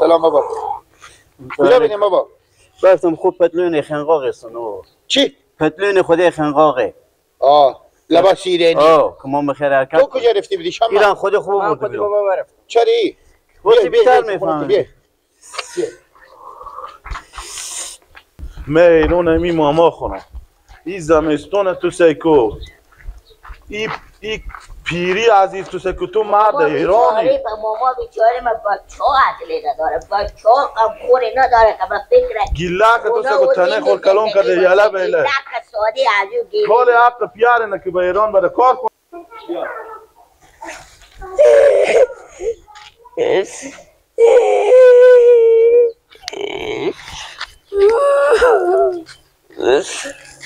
سلام بابا. کجا بینیم بابا؟ برسم خوب پتلون خنقاق استنو. چی؟ پتلون خود خنقاقه. لباس ایرانی. که ما بخیر حرکت. تو کجا رفتی بودی شما؟ ایران خود خوب من بود. خود بابا برفتم. چری؟ وقتی بیتر میفهمم. میرون می ماما خونه این زمستون تو سیکو ای پیری عزیز تو سیکو تو مرد ایرانی ماما بیچاره من بچه ها عدلی نداره بچه ها غمخوری نداره که من فکر گیله که تو سیکو تنه خور کلون کرده یالا بیله گیله که ساده عجو گیله کال حق پیاره نه که به ایران بره کار کن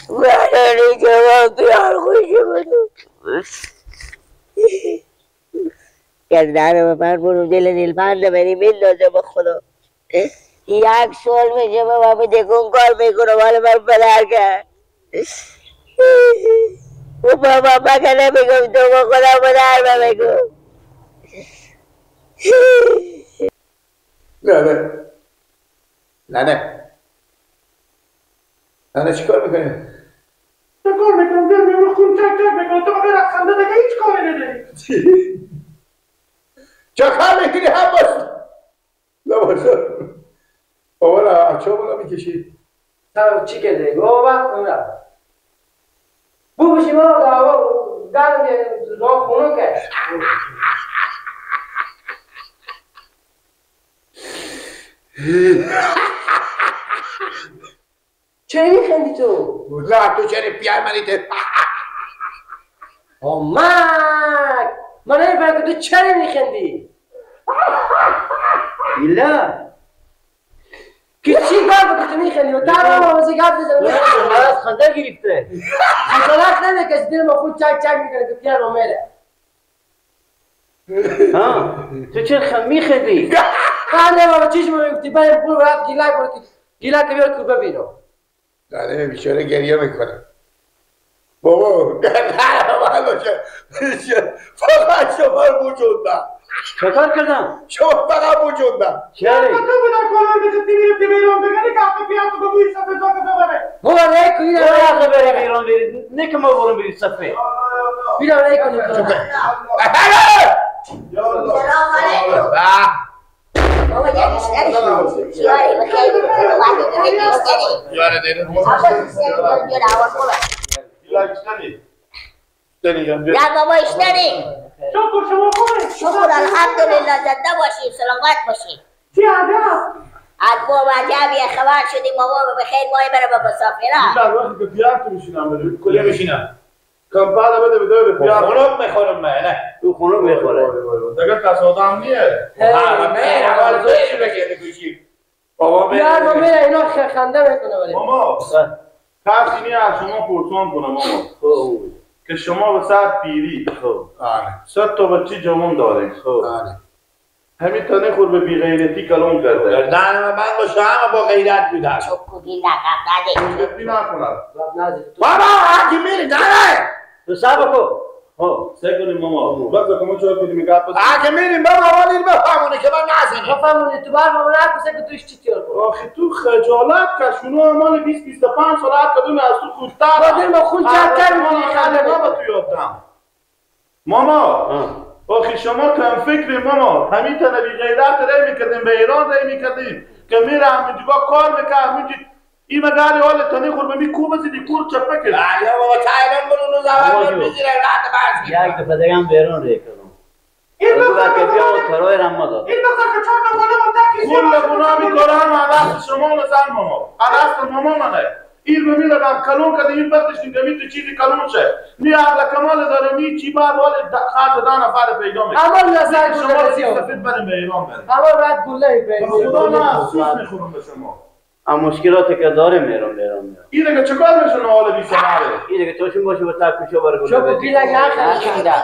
برای که من بیار خوشی بدم گردن من برو دل نیلبنده بری میندازه به خدا یک سال میشه من دکون کار میکنم حالا من بدر کرد و بابا بگه نمیگم تو با خدا بدر بگم نه چیکار میکنی؟ چکار میکنم دل خون چک چک میکنم تو بغیر از خنده دیگه هیچ کاری نداری چه کار میکنی هم باش؟ لباسا بابا را چه بالا میکشی؟ تا چی کرده؟ بابا اونم. بو بشی بابا دارم راه خونو کرد. چرا میخندی تو؟ نه تو چرا پیار منیده؟ من نمیفهم که تو چرا میخندی؟ ایلا که چی کار بکنی تو میخندی؟ و تا ما واسه گپ بزنم من از خنده گرفته. خجالت نمیاد که دل ما خود چک چک میکنه که پیار ما میره. تو چرا میخندی؟ نه بابا چیش ما میگفتی بریم پول برات گیلک که بیار که ببینم. نه بیچاره گریه میکنه بابا نه باشه فقط شما رو بوجوندم چه کار کردم؟ شما فقط بوجوندم چرا؟ تو بودم کلان بجتی میرفتی بیرون بگنی که حقا پیار تو بگوی سفه جا که ببره بابا نه کنی تو حقا بری بیرون بری نه که ما برون بری صفحه بیرون نه کنی سلام علیکم بابا یه بیشتری شیاری بخیر وقتی که بیشتری یاره دیره آقا بیشتری باید بیاد آواز کنم نه بابا اشتری شکر شما خوبه شکر الحمدلله زنده باشیم سلامت باشیم چی عجب از بابا عجب یه خبر شدیم بابا بخیر ماه بره با مسافره در وقتی که پیار تو میشینم بده کجا میشینم کمپالا بده به پیار خونوب میخورم نه تو خونوب میخوره دیگه تصادم نیه بابا پیار ما میره اینا خنده میکنه ولی ماما کسی نیه از شما پرسان کنه ماما که شما به ساعت پیری صد تا بچه جوان داریم همین تنه خود به بیغیرتی کلام کرده گردن من باشه همه با غیرت بودن شکوگی لقب نده جدی نکنم بابا آگی میری داره تو سابا کو سه کنیم ماما بگذار که ما چه کنیم میگه پس آگی میریم بابا ولی بفهمونه که من نزنیم بفهمونی تو بر ما نکسه که توش چی تیار کنم آخه تو خجالت که شنو امان 20-25 سال هر کدوم از تو خودتر با دل ما خون چک چک میکنی خنده ما تو یادم ماما آخه شما کم فکری ماما همین تنه بی غیرت رای میکردیم به ایران رای میکردیم که میره همینجا کار میکنه همینجا این مگاری حال تنه خور بمی کو بزیدی کور چپه کرد یا بابا تایلان برونو زمان بزیره رات برز یک دفعه دیگه هم بیرون ری کردم بگو که بیا کارای رم مداد این بسر که چهار تا کنه من تکی کل گناهی کاران عدست شما نزن ماما عدست ماما منه این بمیره دم کلون کده این بردش نگمی تو چیزی کلون شه نی عقل کمال داره نی چی بعد حال خرد دا نفر پیدا میکنه اما نظر شما گله سفید بریم به ایران بریم اما بعد گله خدا نه افسوس میخورم به شما اما مشکلاتی که داره میرون میرون این دیگه چکار میشونه حال بی سماره این دیگه توشون باشه با تکوشو برگونه شو گیلک نخنده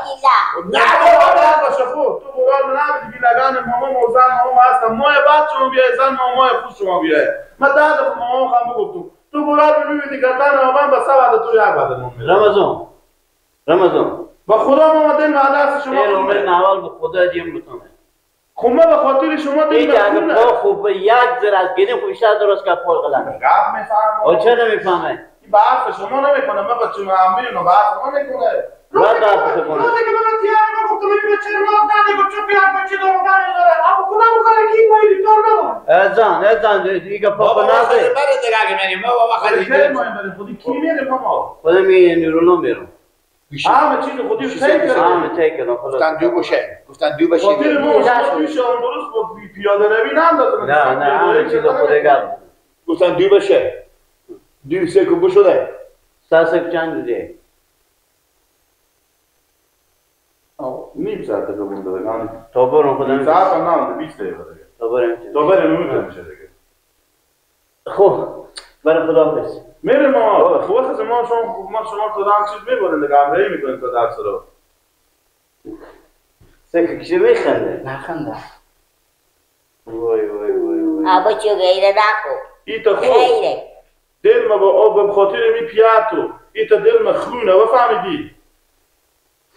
نه بابا باشه خود تو برال نبودی که لگان ماما موزن ماما هستم ماه بعد شما بیای زن ماما خود شما بیای من ده ماما خم بگفتم تو برال ببینی گردن آبان با سواد تو یک بعد رمضان با خدا ما دل معدس شما این عمر نوال به خدا دیم بتونه خب ما به خاطر شما این دیم اگه بخونه پا خوب یک زر از گیریم خوب بیشتر درست که پول غلط گفت میفهم او چه نمیفهمه؟ این به حرف شما نمیکنه ما به چون هم میریم و به حرف ما میکنه باید حرف کنه روزی که من تیار ما گفتم این بچه راز نده گفت چون پیرک بچه دارم داره اما کدام کاره که این مایلی طور نداره ازان دیگه پا بابا کنه خیلی بره دیگه اگه میریم بابا خیلی خیلی ما این بریم خودی کی میریم ما خودم این نیرولو میرم همه چیز خودی فکر کردیم همه تک کردم خلاص گفتن دو باشه گفتن دو باشه خاطر ما شما توی شام درست با پیاده روی نندازم نه همه چیز خود گرد گفتن دو باشه دو سه کوبو شده ساسک چند دیگه نیم ساعت که مونده بگم تو برو خودم نیم ساعت هم نمونده 20 دقیقه دیگه تو برم تو بریم میتونه میشه دیگه خب برای خداحافظ میریم ما خوبه خیلی ما شما تو هم چیز میبرین دیگه همراهی میکنیم تا درس رو سکه کشی میخنده نخنده وای وای وای وای ابا چو غیره نکو ایتا خوب غیره دل ما با آب به خاطر می پیاتو ایتا دل ما خونه و فهمیدی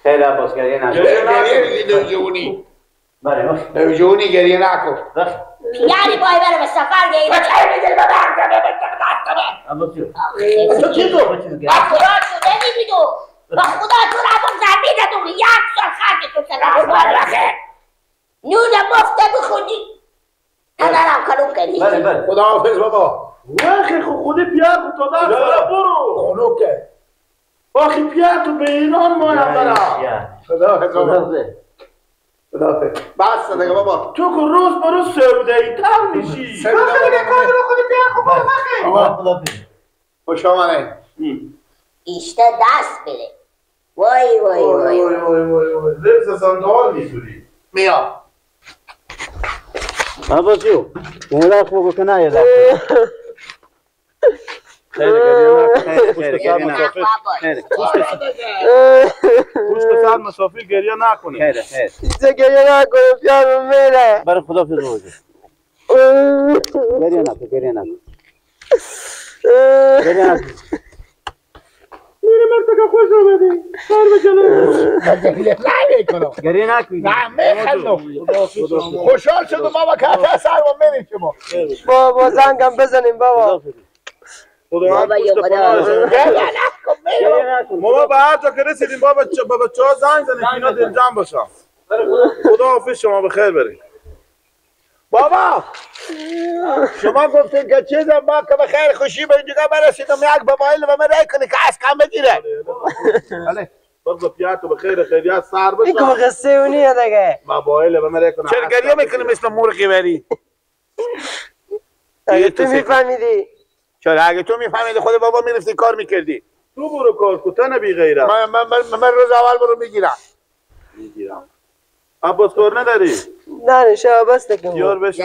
خیر عباس گریه نکن گریه میگی نوجوانی بله باش نوجوانی گریه نکن یعنی بای بره به سفر غیره چه میدل به عباس جو تو چی تو؟ با خدا تو نمیبینو با خدا تو را با زمینه تو یک سال خرد تو سلام باره بخیر نون مفته بخونی تدارم کنون کنی بله بله خدا حافظ بابا واخی خود پیاتو تا درس رو برو اونو که واخی پیاتو به ایران ما هم برم خدا حافظ بابا خداحافظ خدا حافظ بس دیگه بابا تو که روز به روز سودایی تر میشی آخه دیگه کار رو خودی پیار خوب باره بخیر خداحافظ خوش آمده ایشته دست بره وای وای وای وای لبس سندال میسوری میا عباس جو مولا خوب کنه یه دفعه خیلی گریه نکن خیلی پشت سر مسافر گریه نکنه خیلی خیلی اینجا گریه نکنه پیانو میره برای خداحافظ روزه گریه نکن گریه نکن گریه نکن میره مرتکا خوش آمدی سر به جلو گریه نکن نه میخندم خوشحال شدم بابا که حتی سر و میریم شما بابا زنگم بزنیم بابا خدا هم پشت پناهشون گریه نکن میرم ما به هر جا که رسیدیم بابا بچه ها زنگ زنیم که اینا دل جمع باشم خدا حافظ شما بخیر بریم بابا شما گفتین که چیزم با که بخیر خوشی به اینجا برسیدم یک بمایل و من رای کنی که از کم بگیره بابا پیاتو بخیر خیریت سر این که باشم قصه اونیه دیگه موبایل به من کنه چرا گریه میکنی مثل مرغی بری اگه تو میفهمیدی چرا اگه تو میفهمیدی خود بابا میرفتی کار میکردی تو برو کار کتن بی غیرت من روز اول برو میگیرم عباس کار نداری نه نشه بس نکن یار بشو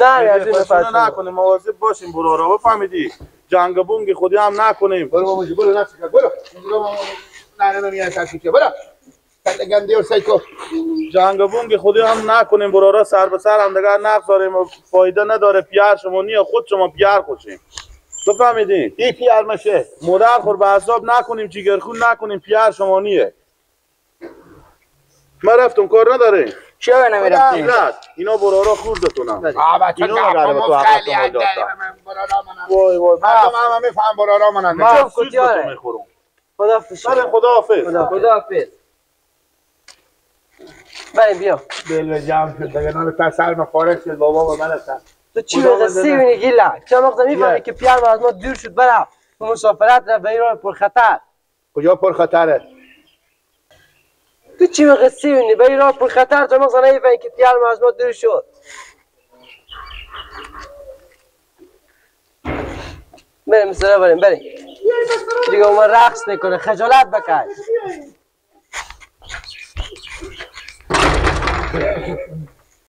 نه از این فاصله نکنیم مواظب باشیم برو را فهمیدی جنگ بونگ خودی هم نکنیم برو بابا برو نفس کن برو نه نمیاد تاکیشه برو کله گندی و سایکو جنگ بونگ خودی هم نکنیم برو را سر به سر هم دیگر نقص داریم و فایده نداره پیار شما نیه خود شما پیار خوشیم بفهمیدین این پیار مشه مادر خور به حساب نکنیم جیگرخون نکنیم پیار شما نیه من رفتم کار نداره چرا نمیرفتی اینا برو را خوردتونم بابا چه گفت خیلی انده وای وای من میفهم برارا من من افسوس بتون میخورم خدا فشار خدا حافظ خدا حافظ بریم بیا دل به جمع شد دیگه نال تا سر مفارق شد بابا و من اصلا تو چی به قصه میگی گیلا چه وقت میفهمی که پیار ما از ما دور شد برم تو مسافرت را به ایران پرخطر کجا پر خطره تو چی به قصه میگی به ایران پرخطر تو مثلا نمیفهمی که پیار ما از ما دور شد بریم سر بریم دیگه اومد رقص میکنه خجالت بکش